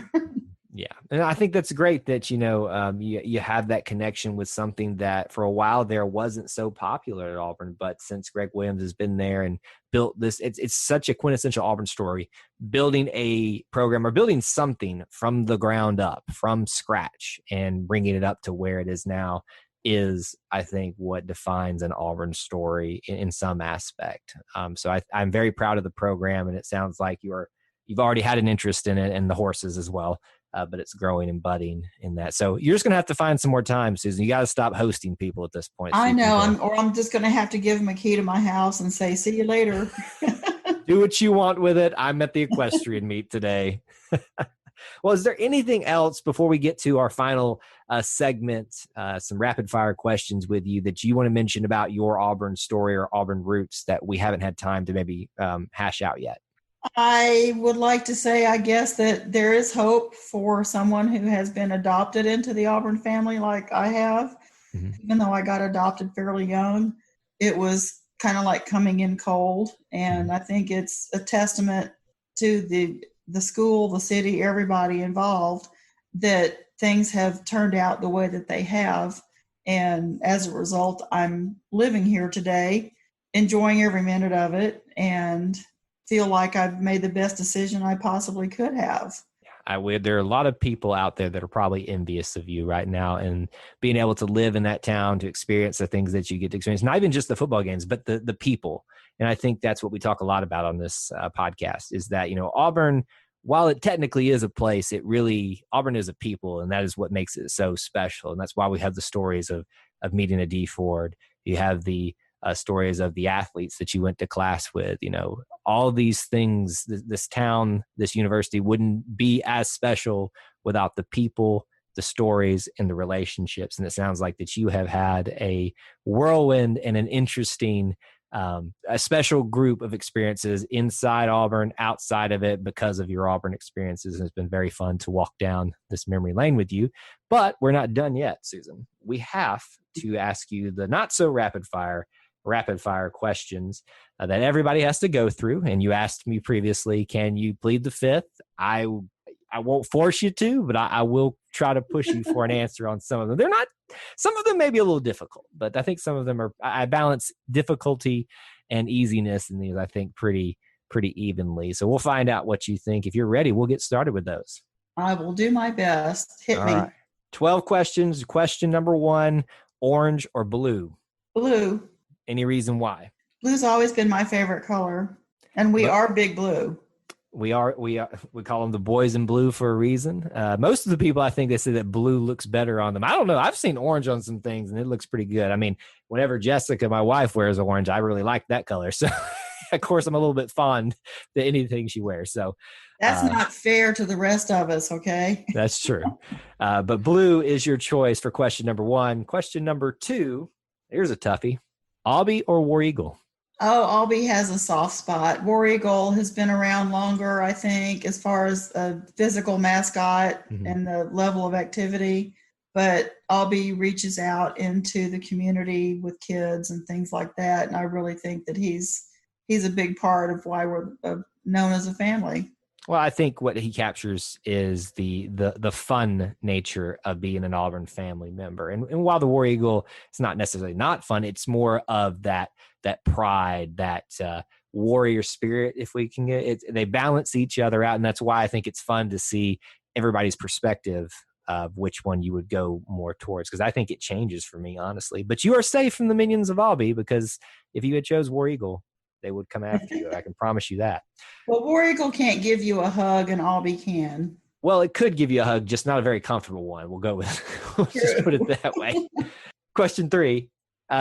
Yeah. And I think that's great that, you have that connection with something that for a while there wasn't so popular at Auburn, but since Greg Williams has been there and built this, it's such a quintessential Auburn story, building a program or building something from the ground up, from scratch, and bringing it up to where it is now is, I think, what defines an Auburn story in some aspect. So I'm very proud of the program, and it sounds like you've already had an interest in it and the horses as well. But it's growing and budding in that. So you're just going to have to find some more time, Susan. You got to stop hosting people at this point. I know. I'm just going to have to give them a key to my house and say, see you later. Do what you want with it. I'm at the equestrian meet today. Well, is there anything else before we get to our final segment, some rapid fire questions with you that you want to mention about your Auburn story or Auburn roots that we haven't had time to maybe hash out yet? I would like to say, I guess, that there is hope for someone who has been adopted into the Auburn family like I have. Even though I got adopted fairly young, it was kind of like coming in cold. And I think it's a testament to the school, the city, everybody involved, that things have turned out the way that they have. And as a result, I'm living here today, enjoying every minute of it, and feel like I've made the best decision I possibly could have. There are a lot of people out there that are probably envious of you right now and being able to live in that town, to experience the things that you get to experience, not even just the football games, but the people. And I think that's what we talk a lot about on this podcast is that, Auburn, while it technically is a place, Auburn is a people, and that is what makes it so special. And that's why we have the stories of meeting a D Ford. You have the stories of the athletes that you went to class with, all these things. This town, this university wouldn't be as special without the people, the stories, and the relationships. And it sounds like that you have had a whirlwind and an interesting, a special group of experiences inside Auburn, outside of it, because of your Auburn experiences. And it's been very fun to walk down this memory lane with you. But we're not done yet, Susan. We have to ask you the not so rapid fire questions that everybody has to go through. And you asked me previously, can you plead the fifth? I won't force you to, but I will try to push you for an answer on some of them. Some of them may be a little difficult, but I think some of them I balance difficulty and easiness in these, I think, pretty pretty evenly. So we'll find out what you think. If you're ready, we'll get started with those. I will do my best. Hit All me. right. 12 questions. Question number 1, orange or blue? Blue. Any reason why? Blue's always been my favorite color. And we are big blue. We call them the boys in blue for a reason. Most of the people, I think, they say that blue looks better on them. I don't know. I've seen orange on some things and it looks pretty good. I mean, whenever Jessica, my wife, wears orange, I really like that color. So of course I'm a little bit fond to anything she wears. So that's not fair to the rest of us. Okay. That's true. But blue is your choice for question number 1. Question number 2, here's a toughie. Aubie or War Eagle? Oh, Albee has a soft spot. War Eagle has been around longer, I think, as far as a physical mascot and the level of activity. But Albee reaches out into the community with kids and things like that. And I really think that he's a big part of why we're known as a family. Well, I think what he captures is the fun nature of being an Auburn family member. And while the War Eagle is not necessarily not fun, it's more of that pride, that warrior spirit, if we can get it. They balance each other out. And that's why I think it's fun to see everybody's perspective of which one you would go more towards. Because I think it changes for me, honestly. But you are safe from the minions of Aubie, because if you had chose War Eagle, they would come after you. I can promise you that. Well, War Eagle can't give you a hug and Albee can. Well, it could give you a hug, just not a very comfortable one. We'll go with we'll just put it that way. Question 3.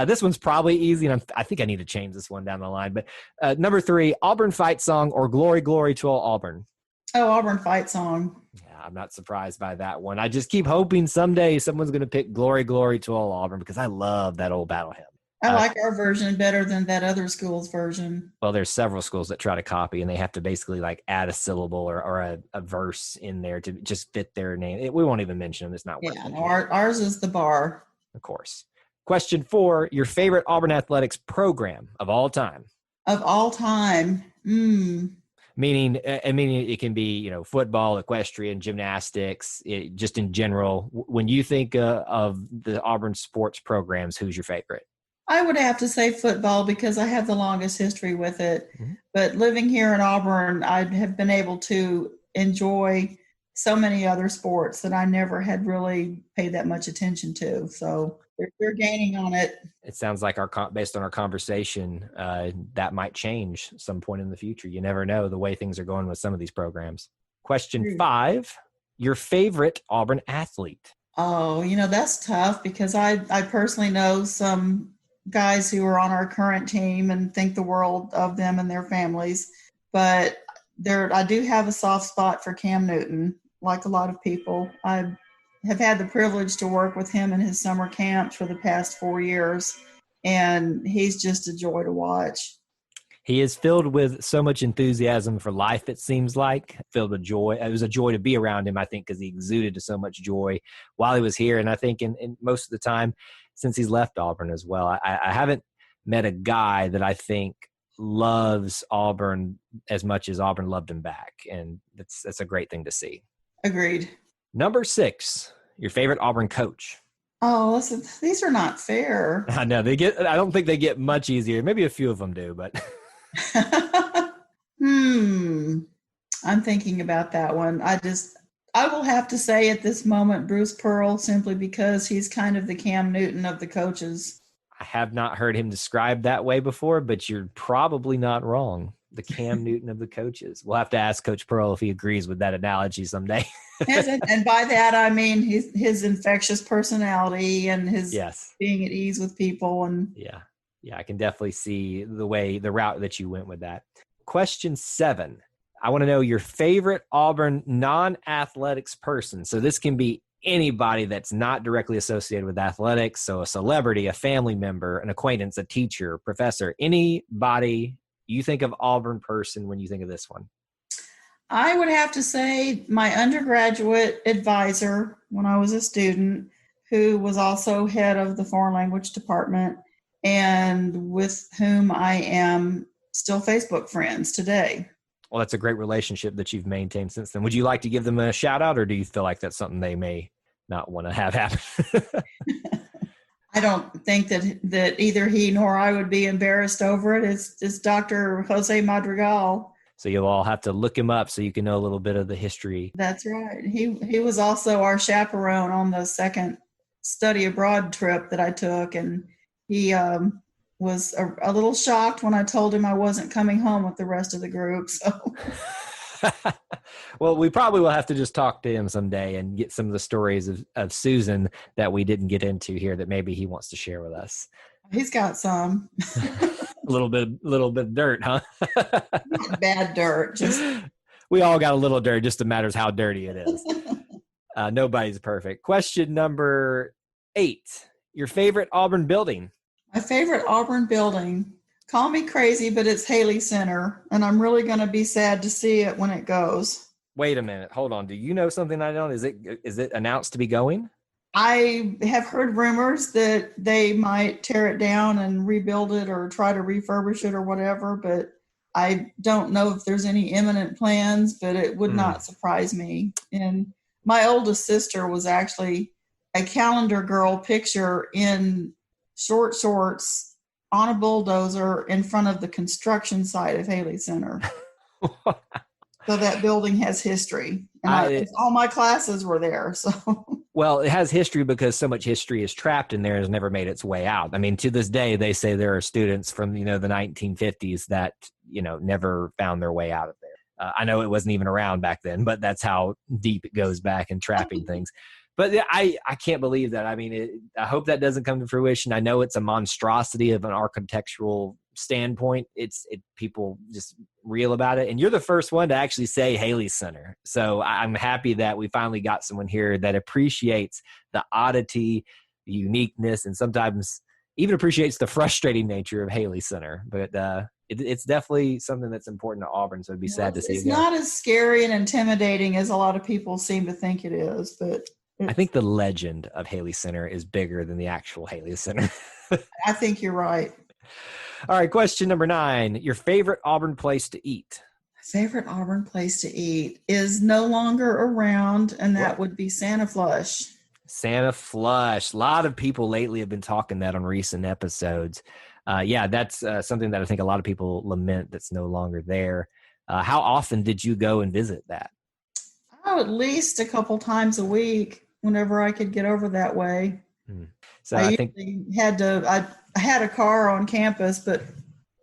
This one's probably easy, and I think I need to change this one down the line. But number 3, Auburn fight song or Glory, Glory to all Auburn? Oh, Auburn fight song. Yeah, I'm not surprised by that one. I just keep hoping someday someone's going to pick Glory, Glory to all Auburn, because I love that old battle hymn. I like our version better than that other school's version. Well, there's several schools that try to copy, and they have to basically like add a syllable or a verse in there to just fit their name. We won't even mention them. It's not worth it. Yeah, ours is the bar. Of course. Question 4, your favorite Auburn athletics program of all time? Of all time? Meaning it can be, football, equestrian, gymnastics, just in general. When you think of the Auburn sports programs, who's your favorite? I would have to say football, because I have the longest history with it. Mm-hmm. But living here in Auburn, I have been able to enjoy so many other sports that I never had really paid that much attention to. So we're gaining on it. It sounds like based on our conversation, that might change some point in the future. You never know the way things are going with some of these programs. Question 5, your favorite Auburn athlete? Oh, that's tough, because I personally know some guys who are on our current team and think the world of them and their families. But I do have a soft spot for Cam Newton, like a lot of people. I have had the privilege to work with him in his summer camps for the past 4 years, and he's just a joy to watch. He is filled with so much enthusiasm for life, it seems like, filled with joy. It was a joy to be around him, I think, because he exuded so much joy while he was here. And I think in most of the time since he's left Auburn as well, I haven't met a guy that I think loves Auburn as much as Auburn loved him back. And that's a great thing to see. Agreed. Number 6, your favorite Auburn coach? Oh, listen, these are not fair. I know I don't think they get much easier. Maybe a few of them do, but I'm thinking about that one. I will have to say at this moment, Bruce Pearl, simply because he's kind of the Cam Newton of the coaches. I have not heard him described that way before, but you're probably not wrong. The Cam Newton of the coaches. We'll have to ask Coach Pearl if he agrees with that analogy someday. And by that, I mean his infectious personality and his being at ease with people. And Yeah, I can definitely see the route that you went with that. Question 7. I want to know your favorite Auburn non-athletics person. So this can be anybody that's not directly associated with athletics. So a celebrity, a family member, an acquaintance, a teacher, professor, anybody you think of Auburn person when you think of this one. I would have to say my undergraduate advisor when I was a student, who was also head of the foreign language department, and with whom I am still Facebook friends today. Well, that's a great relationship that you've maintained since then. Would you like to give them a shout out, or do you feel like that's something they may not want to have happen? I don't think that either he nor I would be embarrassed over it. It's Dr. Jose Madrigal. So you'll all have to look him up so you can know a little bit of the history. That's right. He was also our chaperone on the second study abroad trip that I took, and he was a little shocked when I told him I wasn't coming home with the rest of the group. So, well, we probably will have to just talk to him someday and get some of the stories of Susan that we didn't get into here that maybe he wants to share with us. He's got some. A little bit of dirt, huh? Not bad dirt. Just we all got a little dirt, just matters how dirty it is. Nobody's perfect. Question number 8. Your favorite Auburn building? My favorite Auburn building. Call me crazy, but it's Haley Center, and I'm really going to be sad to see it when it goes. Wait a minute. Hold on. Do you know something I don't? Is it announced to be going? I have heard rumors that they might tear it down and rebuild it or try to refurbish it or whatever, but I don't know if there's any imminent plans, but it would not surprise me. And my oldest sister was actually a calendar girl picture in short shorts on a bulldozer in front of the construction site of Haley Center. So that building has history. And all my classes were there. So, well, it has history because so much history is trapped in there and has never made its way out. I mean, to this day, they say there are students from, the 1950s that, never found their way out of there. I know it wasn't even around back then, but that's how deep it goes back in trapping things. But I can't believe that. I mean, I hope that doesn't come to fruition. I know it's a monstrosity of an architectural standpoint. People just reel about it. And you're the first one to actually say Haley Center. So I'm happy that we finally got someone here that appreciates the oddity, the uniqueness, and sometimes even appreciates the frustrating nature of Haley Center. But it's definitely something that's important to Auburn. So it'd be sad to see. It's not as scary and intimidating as a lot of people seem to think it is, but I think the legend of Haley Center is bigger than the actual Haley Center. I think you're right. All right, question number 9. Your favorite Auburn place to eat? Favorite Auburn place to eat is no longer around, and that would be Santa Flush. Santa Flush. A lot of people lately have been talking that on recent episodes. That's something that I think a lot of people lament that's no longer there. How often did you go and visit that? Oh, at least a couple times a week whenever I could get over that way. So I had a car on campus, but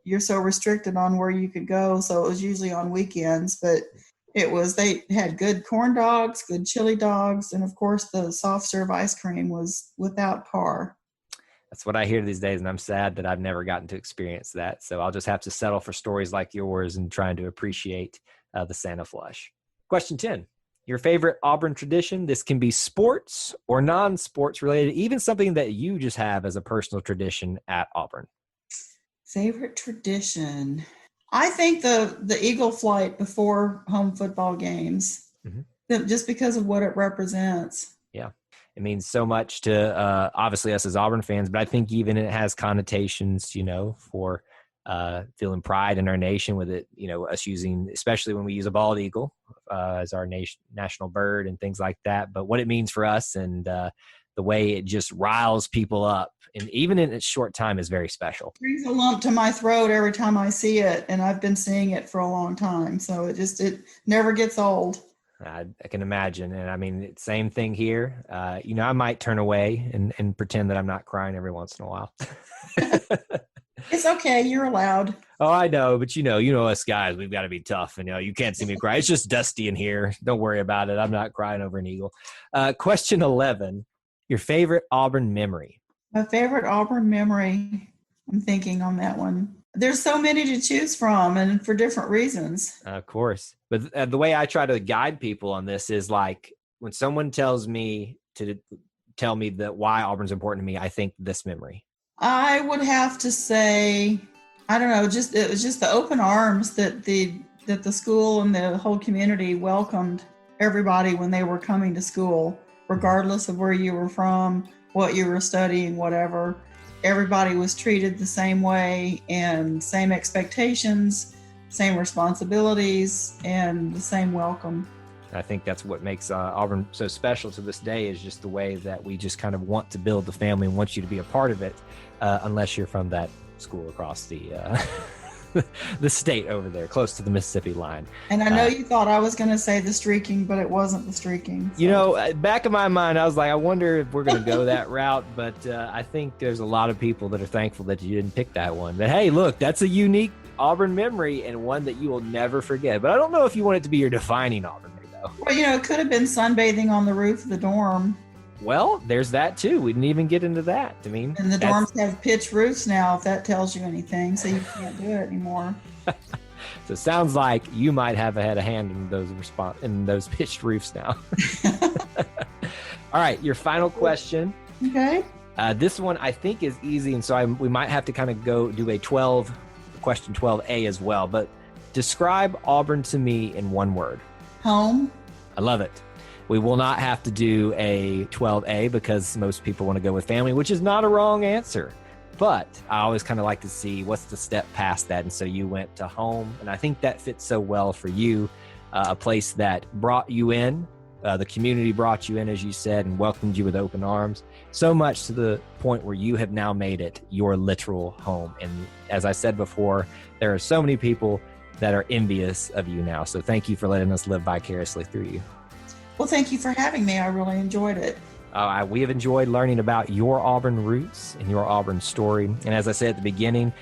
you're so restricted on where you could go. So it was usually on weekends, but they had good corn dogs, good chili dogs. And of course the soft serve ice cream was without par. That's what I hear these days. And I'm sad that I've never gotten to experience that. So I'll just have to settle for stories like yours and trying to appreciate the Santa Flush. Question 10. Your favorite Auburn tradition? This can be sports or non-sports related, even something that you just have as a personal tradition at Auburn. Favorite tradition? I think the Eagle flight before home football games, just because of what it represents. Yeah, it means so much to obviously us as Auburn fans, but I think even it has connotations, for feeling pride in our nation with it, us using, especially when we use a bald eagle as our national bird and things like that. But what it means for us and the way it just riles people up, and even in its short time, is very special. It brings a lump to my throat every time I see it, and I've been seeing it for a long time. So it never gets old. I can imagine. And I mean, same thing here. I might turn away and pretend that I'm not crying every once in a while. It's okay. You're allowed. Oh, I know. But, us guys, we've got to be tough. And, you can't see me cry. It's just dusty in here. Don't worry about it. I'm not crying over an eagle. Question 11, your favorite Auburn memory. My favorite Auburn memory, I'm thinking on that one. There's so many to choose from and for different reasons. Of course. But the way I try to guide people on this is like when someone tells me to tell me that why Auburn's important to me, I think this memory. I would have to say, I don't know, it was just the open arms that the school and the whole community welcomed everybody when they were coming to school, regardless of where you were from, what you were studying, whatever. Everybody was treated the same way and same expectations, same responsibilities, and the same welcome. I think that's what makes Auburn so special to this day, is just the way that we just kind of want to build the family and want you to be a part of it, unless you're from that school across the the state over there, close to the Mississippi line. And I know you thought I was going to say the streaking, but it wasn't the streaking. So. You know, back in my mind, I was like, I wonder if we're going to go that route. But I think there's a lot of people that are thankful that you didn't pick that one. But hey, look, that's a unique Auburn memory and one that you will never forget. But I don't know if you want it to be your defining Auburn memory, though. Well, you know, it could have been sunbathing on the roof of the dorm. Well, there's that too. We didn't even get into that. I mean, and the dorms have pitched roofs now, if that tells you anything, so you can't do it anymore. So it sounds like you might have had a hand in those pitched roofs now. All right, your final question. Okay. This one I think is easy, and so we might have to kind of go do a question 12A as well. But describe Auburn to me in one word. Home. I love it. We will not have to do a 12A because most people want to go with family, which is not a wrong answer. But I always kind of like to see what's the step past that. And so you went to home, and I think that fits so well for you, a place that brought you in. The community brought you in, as you said, and welcomed you with open arms, so much to the point where you have now made it your literal home. And as I said before, there are so many people that are envious of you now. So thank you for letting us live vicariously through you. Well, thank you for having me. I really enjoyed it. We have enjoyed learning about your Auburn roots and your Auburn story. And as I said at the beginning,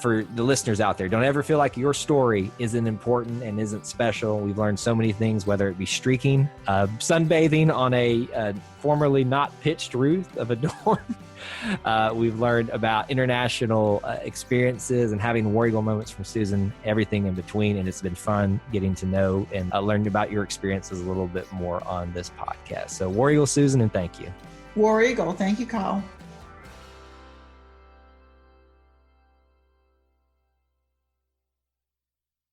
for the listeners out there, don't ever feel like your story isn't important and isn't special. We've learned so many things, whether it be streaking, sunbathing on a formerly not pitched roof of a dorm. We've learned about international experiences and having War Eagle moments from Susan, everything in between. And it's been fun getting to know and learning about your experiences a little bit more on this podcast. So War Eagle, Susan, and thank you. War Eagle. Thank you, Kyle.